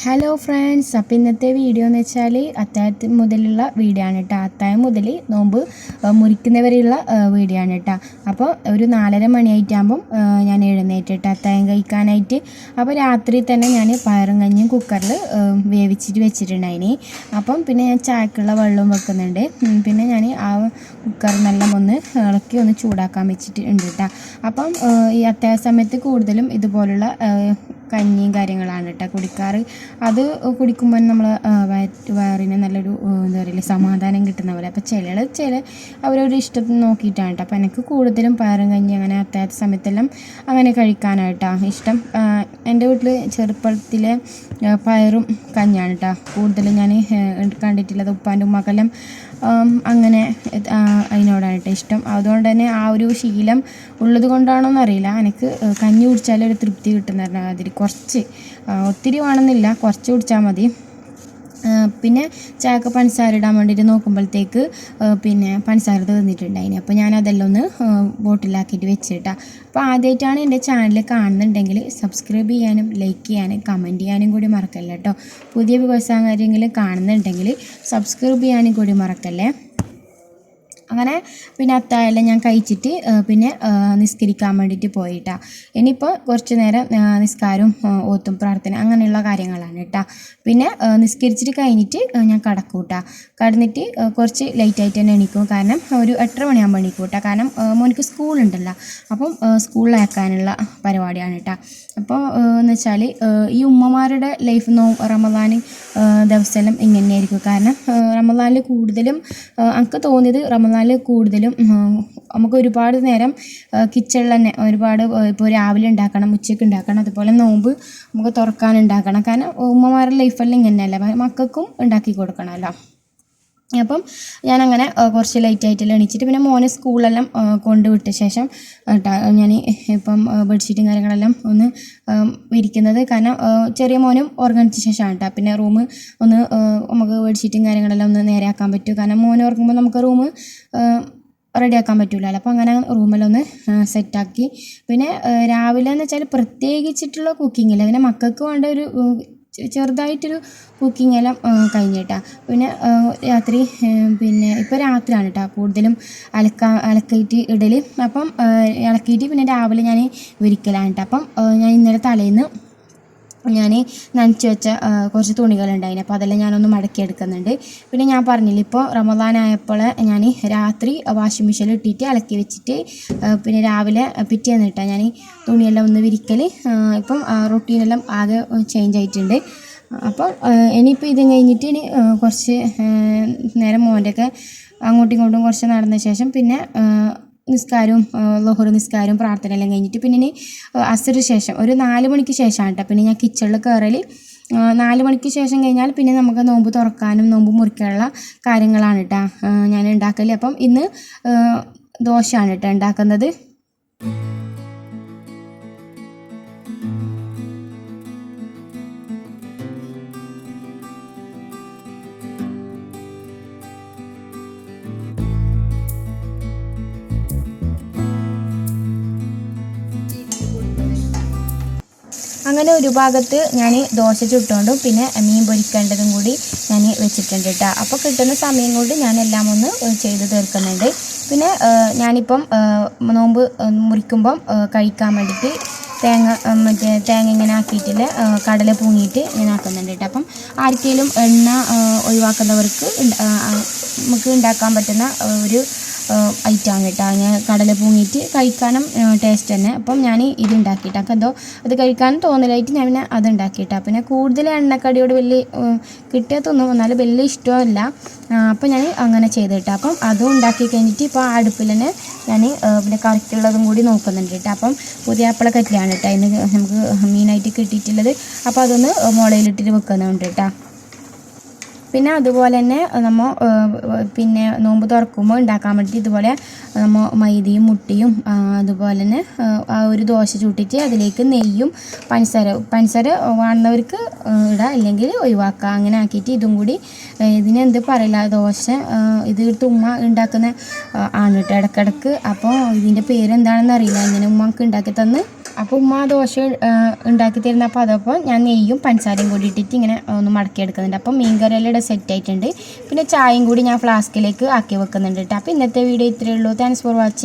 Hello friends, അപ്പോൾ ഇന്നത്തെ video എന്ന് വെച്ചാൽ അത്താഴത്തിന് മുതലുള്ള വീഡിയോ ആണ് കേട്ടോ. അത്താഴം മുതൽ നോമ്പ് മുറിക്കുന്നവരെയുള്ള വീഡിയോ ആണ് കേട്ടോ. അപ്പോൾ ഒരു 4:30 മണിയായിട്ടാകുമ്പം ഞാൻ എഴുന്നേറ്റിട്ട് അത്താഴം കഴിക്കാനായിട്ട്. അപ്പോൾ രാത്രി തന്നെ ഞാൻ പയറും കഞ്ഞിയും കുക്കറിൽ വേവിച്ചിട്ട് വെച്ചിട്ടുണ്ടായിന്. അപ്പം പിന്നെ ഞാൻ ചായക്കുള്ള വെള്ളവും വെക്കുന്നുണ്ട്. പിന്നെ ഞാൻ ആ കുക്കറിനെല്ലാം ഒന്ന് ഇളക്കി ഒന്ന് ചൂടാക്കാൻ വെച്ചിട്ടുണ്ട് കേട്ടോ. അപ്പം ഈ അത്താഴ സമയത്ത് കൂടുതലും ഇതുപോലുള്ള കഞ്ഞിയും കാര്യങ്ങളാണ് കേട്ടോ കുടിക്കാറ്. അത് കുടിക്കുമ്പോൾ നമ്മൾ വയറിന് നല്ലൊരു എന്താ പറയുക സമാധാനം കിട്ടുന്ന പോലെ. അപ്പോൾ ചില അവരവരുടെ ഇഷ്ടത്തിന് നോക്കിയിട്ടാണ് കേട്ടോ. അപ്പോൾ എനിക്ക് കൂടുതലും പയറും കഞ്ഞി അങ്ങനെ അത്താഴ സമയത്തെല്ലാം അങ്ങനെ കഴിക്കാനായിട്ടാണ് ഇഷ്ടം. എൻ്റെ വീട്ടിൽ ചെറുപ്പത്തിലെ പയറും കഞ്ഞിയാണ് കേട്ടോ കൂടുതലും ഞാൻ കണ്ടിട്ടുള്ളത്. ഉപ്പാൻ്റെ ഉമ്മാക്കെല്ലാം അങ്ങനെ അതിനോടാണ് കേട്ടോ ഇഷ്ടം. അതുകൊണ്ട് തന്നെ ആ ഒരു ശീലം ഉള്ളത് കൊണ്ടാണോ എന്നറിയില്ല, എനിക്ക് കഞ്ഞി കുടിച്ചാലൊരു തൃപ്തി കിട്ടുന്ന അതിൽ കുറച്ച്, ഒത്തിരി വേണമെന്നില്ല, കുറച്ച് കുടിച്ചാൽ മതി. പിന്നെ ചായക്ക് പഞ്ചസാര ഇടാൻ വേണ്ടിയിട്ട് നോക്കുമ്പോഴത്തേക്ക് പിന്നെ പഞ്ചസാര തീർന്നിട്ടുണ്ടായിന്. അപ്പോൾ ഞാൻ അതെല്ലാം ഒന്ന് ബോട്ടിലാക്കിയിട്ട് വെച്ചിട്ടാണ്. അപ്പോൾ ആദ്യമായിട്ടാണ് എൻ്റെ ചാനൽ കാണുന്നുണ്ടെങ്കിൽ സബ്സ്ക്രൈബ് ചെയ്യാനും ലൈക്ക് ചെയ്യാനും കമൻറ്റ് ചെയ്യാനും കൂടി മറക്കല്ലേ കേട്ടോ. പുതിയ വ്യവസായങ്ങൾ കാണുന്നുണ്ടെങ്കിൽ സബ്സ്ക്രൈബ് ചെയ്യാനും കൂടി മറക്കല്ലേ. അങ്ങനെ പിന്നെ അത്താഴമെല്ലാം ഞാൻ കഴിച്ചിട്ട് പിന്നെ നിസ്കരിക്കാൻ വേണ്ടിയിട്ട് പോയിട്ടാണ്. ഇനിയിപ്പോൾ കുറച്ച് നേരം നിസ്കാരവും ഓത്തും പ്രാർത്ഥന അങ്ങനെയുള്ള കാര്യങ്ങളാണ് കേട്ടോ. പിന്നെ നിസ്കരിച്ചിട്ട് കഴിഞ്ഞിട്ട് ഞാൻ കിടക്കും കേട്ടോ. കിടന്നിട്ട് കുറച്ച് ലേറ്റായിട്ട് തന്നെ എണീക്കും. കാരണം ഒരു 8:30 മണിയാകുമ്പോൾ എണീക്കും കേട്ടോ. കാരണം മോനിക്ക് സ്കൂളുണ്ടല്ലോ, അപ്പം സ്കൂളിലാക്കാനുള്ള പരിപാടിയാണ് കേട്ടോ. അപ്പോൾ എന്ന് വെച്ചാൽ ഈ ഉമ്മമാരുടെ ലൈഫ് റമദാൻ ദിവസമെല്ലാം ഇങ്ങനെയായിരിക്കും. കാരണം റമദാനിൽ കൂടുതലും എനിക്ക് തോന്നിയത് റമദാനിൽ കൂടുതലും നമുക്ക് ഒരുപാട് നേരം കിച്ചണിൽ തന്നെ ഒരുപാട് ഇപ്പോൾ രാവിലെ ഉണ്ടാക്കണം, ഉച്ചയ്ക്ക് ഉണ്ടാക്കണം, അതുപോലെ നോമ്പ് നമുക്ക് തുറക്കാനുണ്ടാക്കണം. കാരണം ഉമ്മമാരുടെ ലൈഫെല്ലാം ഇങ്ങനെയല്ല, മക്കൾക്കും ഉണ്ടാക്കി കൊടുക്കണമല്ലോ. അപ്പം ഞാനങ്ങനെ കുറച്ച് ലേറ്റായിട്ടെല്ലാം എണീച്ചിട്ട് പിന്നെ മോനെ സ്കൂളെല്ലാം കൊണ്ടുവിട്ട ശേഷം ഞാൻ ഇപ്പം ബെഡ്ഷീറ്റും കാര്യങ്ങളെല്ലാം ഒന്ന് വിരിക്കുന്നത്. കാരണം ചെറിയ മോനും ഉറങ്ങിച്ച ശേഷമാണ് കേട്ടോ. പിന്നെ റൂം ഒന്ന് നമുക്ക് ബെഡ്ഷീറ്റും കാര്യങ്ങളെല്ലാം ഒന്ന് നേരെയാക്കാൻ പറ്റും. കാരണം മോനെ ഉറങ്ങുമ്പോൾ നമുക്ക് റൂം റെഡിയാക്കാൻ പറ്റില്ലല്ലോ. അപ്പോൾ അങ്ങനെ റൂമെല്ലാം ഒന്ന് സെറ്റാക്കി. പിന്നെ രാവിലെ എന്ന് വെച്ചാൽ പ്രത്യേകിച്ചിട്ടുള്ള കുക്കിങ്ങില്ല, പിന്നെ മക്കൾക്ക് വേണ്ട ഒരു ചെറുതായിട്ടൊരു കുക്കിംഗ് എല്ലാം കഴിഞ്ഞിട്ടാണ്. പിന്നെ രാത്രി പിന്നെ ഇപ്പോൾ രാത്രിയാണ് കേട്ടോ കൂടുതലും അലക്കിയിട്ട് ഇടൽ. അപ്പം ഇളക്കിയിട്ട് പിന്നെ രാവിലെ ഞാൻ വിരിക്കലാണ് കേട്ടോ. അപ്പം ഞാൻ ഇന്നലെ തലേന്ന് ഞാൻ നനച്ച് വെച്ച കുറച്ച് തുണികളുണ്ടായിന്, അപ്പോൾ അതെല്ലാം ഞാനൊന്ന് മടക്കിയെടുക്കുന്നുണ്ട്. പിന്നെ ഞാൻ പറഞ്ഞില്ല, ഇപ്പോൾ റമദാനായപ്പോൾ ഞാൻ രാത്രി വാഷിംഗ് മെഷീനിൽ ഇട്ടിട്ട് അലക്കി വെച്ചിട്ട് പിന്നെ രാവിലെ പിറ്റേന്ന് ഇട്ടാൽ ഞാൻ തുണിയെല്ലാം ഒന്ന് വിരിക്കൽ. ഇപ്പം റൊട്ടീനെല്ലാം ആകെ ചേഞ്ച് ആയിട്ടുണ്ട്. അപ്പം ഇനിയിപ്പോൾ ഇത് കഴിഞ്ഞിട്ട് ഇനി കുറച്ച് നേരം മോൻ്റെയൊക്കെ അങ്ങോട്ടും ഇങ്ങോട്ടും കുറച്ച് നടന്ന ശേഷം പിന്നെ നിസ്കാരവും ളുഹർ നിസ്കാരവും പ്രാർത്ഥനയെല്ലാം കഴിഞ്ഞിട്ട് പിന്നെ ഇനി അസറിന് ശേഷം ഒരു 4 മണിക്ക് ശേഷമാണ് കേട്ടോ പിന്നെ ഞാൻ കിച്ചണിൽ കയറൽ. 4 മണിക്ക് ശേഷം കഴിഞ്ഞാൽ പിന്നെ നമുക്ക് നോമ്പ് തുറക്കാനും നോമ്പ് മുറിക്കാനുള്ള കാര്യങ്ങളാണ് കേട്ടോ ഞാൻ ഉണ്ടാക്കൽ. അപ്പം ഇന്ന് ദോശയാണ് കേട്ടോ ഉണ്ടാക്കുന്നത്. അങ്ങനെ ഒരു ഭാഗത്ത് ഞാൻ ദോശ ചുട്ടുകൊണ്ടും പിന്നെ മീൻ പൊരിക്കേണ്ടതും കൂടി ഞാൻ വെച്ചിട്ടുണ്ട് കേട്ടോ. അപ്പോൾ കിട്ടുന്ന സമയം കൊണ്ട് ഞാൻ എല്ലാം ഒന്ന് ചെയ്ത് തീർക്കുന്നുണ്ട്. പിന്നെ ഞാനിപ്പം നോമ്പ് മുറിക്കുമ്പം കഴിക്കാൻ വേണ്ടിയിട്ട് തേങ്ങ ഇങ്ങനെ ആക്കിയിട്ടില്ല കടല പൂങ്ങിയിട്ട് ഞാൻ ആക്കുന്നുണ്ട് കേട്ടോ. അപ്പം ആർക്കെങ്കിലും എണ്ണ ഒഴിവാക്കുന്നവർക്ക് നമുക്ക് ഉണ്ടാക്കാൻ പറ്റുന്ന ഒരു ഐറ്റമാണ് കേട്ടോ. ഞാൻ കടല പൂങ്ങിയിട്ട് കഴിക്കാനും ടേസ്റ്റ് തന്നെ. അപ്പം ഞാൻ ഇത് ഉണ്ടാക്കിയിട്ട് അപ്പം എന്തോ അത് കഴിക്കാനും തോന്നലായിട്ട് ഞാൻ പിന്നെ അത് ഉണ്ടാക്കിയിട്ടാണ്. പിന്നെ കൂടുതൽ എണ്ണക്കടിയോട് വലിയ കിട്ടിയതൊന്നും എന്നാലും വലിയ ഇഷ്ടമല്ല. അപ്പം ഞാൻ അങ്ങനെ ചെയ്തിട്ടാണ്. അപ്പം അതും ഉണ്ടാക്കി കഴിഞ്ഞിട്ട് ഇപ്പോൾ ആ അടുപ്പിൽ തന്നെ ഞാൻ പിന്നെ കറിക്കുള്ളതും കൂടി നോക്കുന്നുണ്ട് കേട്ടോ. അപ്പം പുതിയ കറ്റിലാണ് കേട്ടോ ഇന്ന് നമുക്ക് മീനായിട്ട് കിട്ടിയിട്ടുള്ളത്. അപ്പോൾ അതൊന്ന് മുളയിലിട്ടിട്ട് വെക്കുന്നുണ്ട് കേട്ടോ. പിന്നെ അതുപോലെ തന്നെ നമ്മൾ പിന്നെ നോമ്പ് തുറക്കുമ്പോൾ ഉണ്ടാക്കാൻ വേണ്ടി ഇതുപോലെ നമ്മൾ മൈദയും മുട്ടയും അതുപോലെ തന്നെ ആ ഒരു ദോശ ചൂട്ടിയിട്ട് അതിലേക്ക് നെയ്യും പഞ്ചസാര വേണമെന്നവർക്ക് ഇടാം, അല്ലെങ്കിൽ ഒഴിവാക്കാം. അങ്ങനെ ആക്കിയിട്ട് ഇതും കൂടി ഇതിനെന്ത് പറയില്ല ദോശ ഇത് ഉമ്മ ഉണ്ടാക്കുന്ന ആണ് കേട്ടോ ഇടയ്ക്കിടയ്ക്ക്. അപ്പോൾ ഇതിൻ്റെ പേരെന്താണെന്ന് അറിയില്ല, ഇങ്ങനെ ഉമ്മക്ക് ഉണ്ടാക്കി തന്ന് അപ്പോൾ ഉമ്മ ദോശ ഉണ്ടാക്കി തരുന്നപ്പോൾ അതപ്പോൾ ഞാൻ നെയ്യും പഞ്ചസാരയും കൂടി ഇട്ടിട്ട് ഇങ്ങനെ ഒന്ന് മടക്കി എടുക്കുന്നുണ്ട്. അപ്പോൾ മീൻ കറിയെല്ലാം ഇവിടെ സെറ്റ് ആയിട്ടുണ്ട്. പിന്നെ ചായയും കൂടി ഞാൻ ഫ്ലാസ്കിലേക്ക് ആക്കി വെക്കുന്നുണ്ട് കേട്ടോ. അപ്പോൾ ഇന്നത്തെ വീഡിയോ ഇത്രയേ ഉള്ളൂ. Thanks for watching.